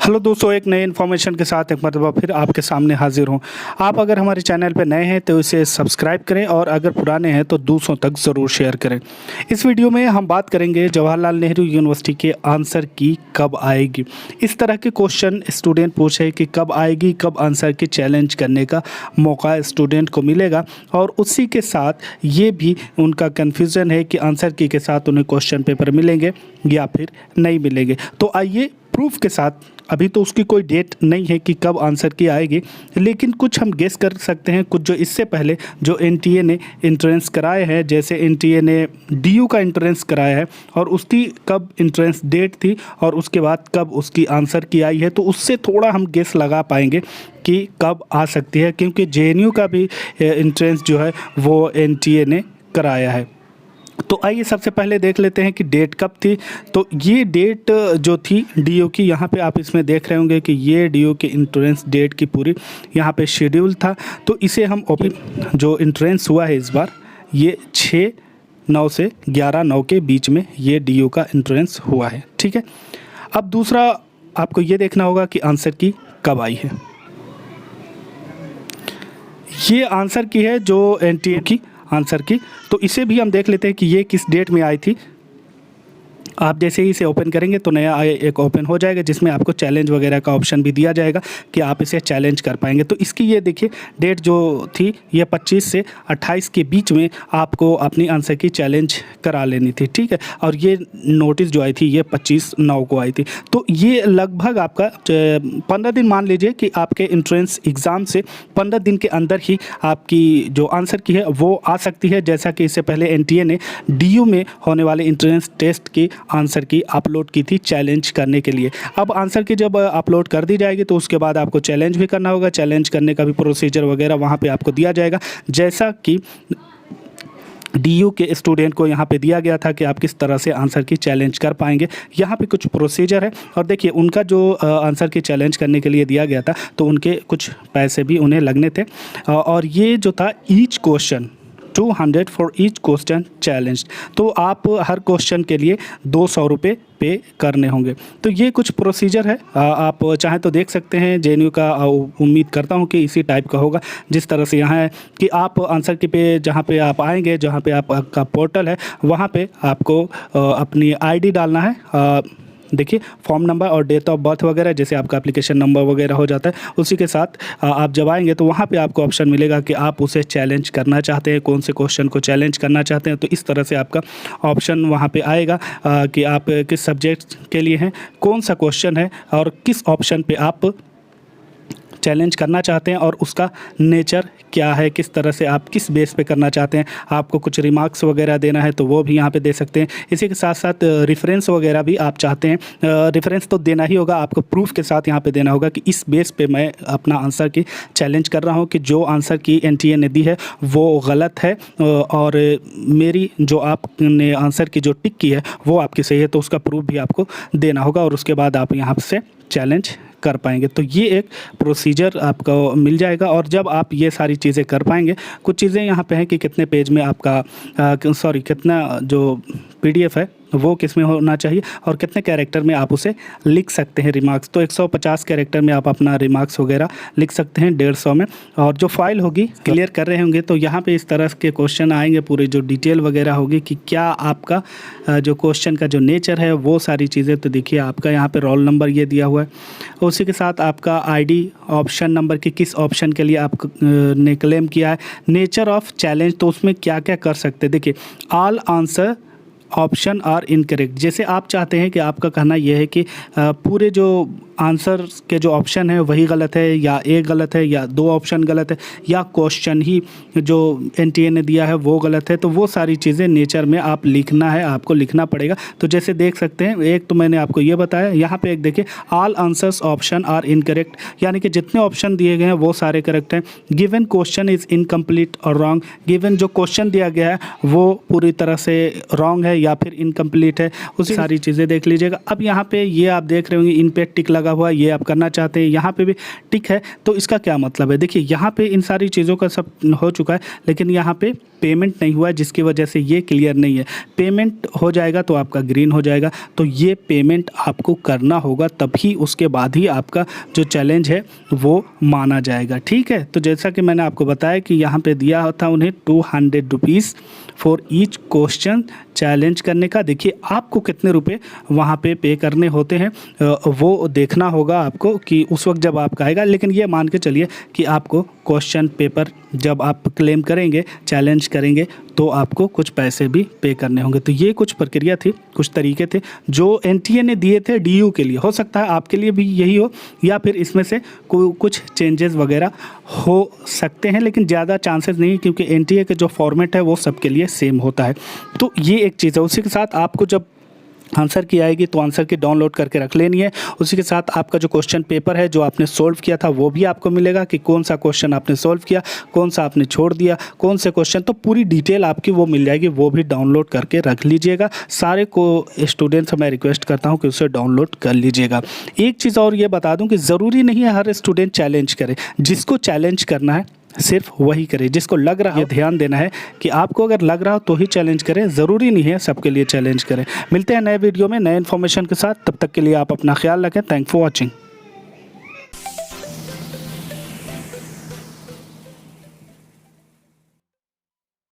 Hello दोस्तों, एक नए इन्फॉर्मेशन के साथ एक मरतबा फिर आपके सामने हाजिर हूँ। आप अगर हमारे चैनल पर नए हैं तो इसे सब्सक्राइब करें और अगर पुराने हैं तो दूसरों तक ज़रूर शेयर करें। इस वीडियो में हम बात करेंगे जवाहरलाल नेहरू यूनिवर्सिटी के आंसर की कब आएगी। इस तरह के क्वेश्चन स्टूडेंट पूछे कि कब आएगी, कब आंसर की चैलेंज करने का मौका स्टूडेंट को मिलेगा, और उसी के साथ ये भी उनका कन्फ्यूज़न है कि आंसर की के साथ उन्हें क्वेश्चन पेपर मिलेंगे या फिर नहीं मिलेंगे। तो आइए प्रूफ के साथ, अभी तो उसकी कोई डेट नहीं है कि कब आंसर की आएगी, लेकिन कुछ हम गेस कर सकते हैं। कुछ जो इससे पहले जो एनटीए ने एंट्रेंस कराए हैं, जैसे एनटीए ने डीयू का एंट्रेंस कराया है और उसकी कब एंट्रेंस डेट थी और उसके बाद कब उसकी आंसर की आई है, तो उससे थोड़ा हम गेस लगा पाएंगे कि कब आ सकती है, क्योंकि जेएनयू का भी एंट्रेंस जो है वो एनटीए ने कराया है। तो आइए सबसे पहले देख लेते हैं कि डेट कब थी। तो ये डेट जो थी डीयू की, यहाँ पे आप इसमें देख रहे होंगे कि ये डीयू की एंट्रेंस डेट की पूरी यहाँ पे शेड्यूल था। तो इसे हम जो एंट्रेंस हुआ है इस बार, ये 6/9 से 11/9 के बीच में ये डीयू का एंट्रेंस हुआ है। ठीक है, अब दूसरा आपको ये देखना होगा कि आंसर की कब आई है। ये आंसर की है जो एनटीए की आंसर की, तो इसे भी हम देख लेते हैं कि ये किस डेट में आई थी। आप जैसे ही इसे ओपन करेंगे तो नया एक ओपन हो जाएगा जिसमें आपको चैलेंज वगैरह का ऑप्शन भी दिया जाएगा कि आप इसे चैलेंज कर पाएंगे। तो इसकी ये देखिए डेट जो थी, ये 25 से 28 के बीच में आपको अपनी आंसर की चैलेंज करा लेनी थी। ठीक है, और ये नोटिस जो आई थी ये 25/9 को आई थी। तो ये लगभग आपका 15 दिन, मान लीजिए कि आपके एंट्रेंस एग्ज़ाम से 15 दिन के अंदर ही आपकी जो आंसर की है वो आ सकती है। जैसा कि इससे पहले एनटीए ने डीयू में होने वाले एंट्रेंस टेस्ट की आंसर की अपलोड की थी चैलेंज करने के लिए। अब आंसर की जब अपलोड कर दी जाएगी तो उसके बाद आपको चैलेंज भी करना होगा। चैलेंज करने का भी प्रोसीजर वगैरह वहाँ पे आपको दिया जाएगा, जैसा कि डीयू के स्टूडेंट को यहाँ पे दिया गया था कि आप किस तरह से आंसर की चैलेंज कर पाएंगे। यहाँ पे कुछ प्रोसीजर है, और देखिए उनका जो आंसर की चैलेंज करने के लिए दिया गया था तो उनके कुछ पैसे भी उन्हें लगने थे, और ये जो था each question 200 for each question challenge. तो आप हर क्वेश्चन के लिए 200 रुपये पे करने होंगे। तो ये कुछ प्रोसीजर है, आप चाहें तो देख सकते हैं। जेएनयू का उम्मीद करता हूँ कि इसी टाइप का होगा जिस तरह से यहाँ है कि आप आंसर की पे जहाँ पे आप आएंगे, जहाँ पे आपका पोर्टल है, वहाँ पे आपको अपनी आईडी डालना है। देखिए फॉर्म नंबर और डेट ऑफ बर्थ वगैरह, जैसे आपका एप्लीकेशन नंबर वगैरह हो जाता है, उसी के साथ आप जब आएंगे तो वहाँ पे आपको ऑप्शन मिलेगा कि आप उसे चैलेंज करना चाहते हैं, कौन से क्वेश्चन को चैलेंज करना चाहते हैं। तो इस तरह से आपका ऑप्शन वहाँ पे आएगा कि आप किस सब्जेक्ट के लिए हैं, कौन सा क्वेश्चन है और किस ऑप्शन पे आप चैलेंज करना चाहते हैं और उसका नेचर क्या है, किस तरह से आप किस बेस पे करना चाहते हैं। आपको कुछ रिमार्क्स वगैरह देना है तो वो भी यहाँ पे दे सकते हैं। इसी के साथ साथ रेफरेंस वगैरह भी आप चाहते हैं, रेफरेंस तो देना ही होगा, आपको प्रूफ के साथ यहाँ पे देना होगा कि इस बेस पे मैं अपना आंसर की चैलेंज कर रहा हूँ कि जो आंसर की एनटीए ने दी है वो गलत है, और मेरी जो आपने आंसर की जो टिक की है वो आपकी सही है। तो उसका प्रूफ भी आपको देना होगा और उसके बाद आप यहाँ से चैलेंज कर पाएंगे। तो ये एक प्रोसीजर आपको मिल जाएगा, और जब आप ये सारी चीज़ें कर पाएंगे, कुछ चीज़ें यहाँ पे हैं कि कितने पेज में आपका कितना जो पीडीएफ है वो किस में होना चाहिए और कितने कैरेक्टर में आप उसे लिख सकते हैं रिमार्क्स। तो 150 कैरेक्टर में आप अपना रिमार्क्स वगैरह लिख सकते हैं, 150 में। और जो फाइल होगी क्लियर कर रहे होंगे तो यहाँ पे इस तरह के क्वेश्चन आएंगे, पूरे जो डिटेल वगैरह होगी कि क्या आपका जो क्वेश्चन का जो नेचर है वो सारी चीज़ें। तो देखिए आपका यहाँ पे रोल नंबर ये दिया हुआ है, उसी के साथ आपका आईडी, ऑप्शन नंबर कि किस ऑप्शन के लिए आप ने क्लेम किया है, नेचर ऑफ चैलेंज तो उसमें क्या क्या कर सकते हैं। देखिए all answer option are incorrect, जैसे आप चाहते हैं कि आपका कहना यह है कि पूरे जो आंसर के जो ऑप्शन है वही गलत है, या एक गलत है, या 2 ऑप्शन गलत है, या क्वेश्चन ही जो एनटीए ने दिया है वो गलत है। तो वो सारी चीज़ें नेचर में आप लिखना है, आपको लिखना पड़ेगा। तो जैसे देख सकते हैं, एक तो मैंने आपको ये बताया, यहाँ पे एक देखिए all answers option are incorrect, यानी कि जितने ऑप्शन दिए गए हैं वो सारे करेक्ट हैं। गिवन क्वेश्चन इज़ इनकम्प्लीट और रॉन्ग, गिवन जो क्वेश्चन दिया गया है वो पूरी तरह से रॉन्ग है या फिर इनकम्प्लीट है, उसी सारी चीज़ें देख लीजिएगा। अब यहाँ पे ये आप देख रहे होंगे इन पे टिक लगा हुआ है, ये आप करना चाहते हैं, यहाँ पे भी टिक है। तो इसका क्या मतलब है, देखिए यहाँ पे इन सारी चीज़ों का सब हो चुका है, लेकिन यहाँ पे पेमेंट नहीं हुआ है, जिसकी वजह से ये क्लियर नहीं है। पेमेंट हो जाएगा तो आपका ग्रीन हो जाएगा। तो ये पेमेंट आपको करना होगा, तभी उसके बाद ही आपका जो चैलेंज है वो माना जाएगा, ठीक है। तो जैसा कि मैंने आपको बताया कि यहाँ पे दिया था उन्हें 200 rupees for each question challenge करने का। देखिए आपको कितने रुपए वहाँ पे पे करने होते हैं वो देखना होगा आपको कि उस वक्त जब आपका आएगा। लेकिन ये मान के चलिए कि आपको क्वेश्चन पेपर जब आप क्लेम करेंगे, चैलेंज करेंगे, तो आपको कुछ पैसे भी पे करने होंगे। तो ये कुछ प्रक्रिया थी, कुछ तरीके थे जो एनटीए ने दिए थे डीयू के लिए। हो सकता है आपके लिए भी यही हो, या फिर इसमें से कुछ चेंजेस वगैरह हो सकते हैं, लेकिन ज़्यादा चांसेस नहीं, क्योंकि एनटीए का जो फॉर्मेट है वो सबके लिए सेम होता है। तो ये एक चीज़ है। उसी के साथ आपको जब आंसर की आएगी तो आंसर की डाउनलोड करके रख लेनी है। उसी के साथ आपका जो क्वेश्चन पेपर है जो आपने सोल्व किया था वो भी आपको मिलेगा कि कौन सा क्वेश्चन आपने सोल्व किया, कौन सा आपने छोड़ दिया, कौन से क्वेश्चन, तो पूरी डिटेल आपकी वो मिल जाएगी। वो भी डाउनलोड करके रख लीजिएगा। सारे को स्टूडेंट्स मैं रिक्वेस्ट करता हूँ कि उसे डाउनलोड कर लीजिएगा। एक चीज़ और ये बता दूँ कि ज़रूरी नहीं है हर स्टूडेंट चैलेंज करे। जिसको चैलेंज करना है सिर्फ वही करे, जिसको लग रहा है। ध्यान देना है कि आपको अगर लग रहा हो तो ही चैलेंज करें, ज़रूरी नहीं है सबके लिए चैलेंज करें। मिलते हैं नए वीडियो में नए इन्फॉर्मेशन के साथ, तब तक के लिए आप अपना ख्याल रखें। Thank for watching.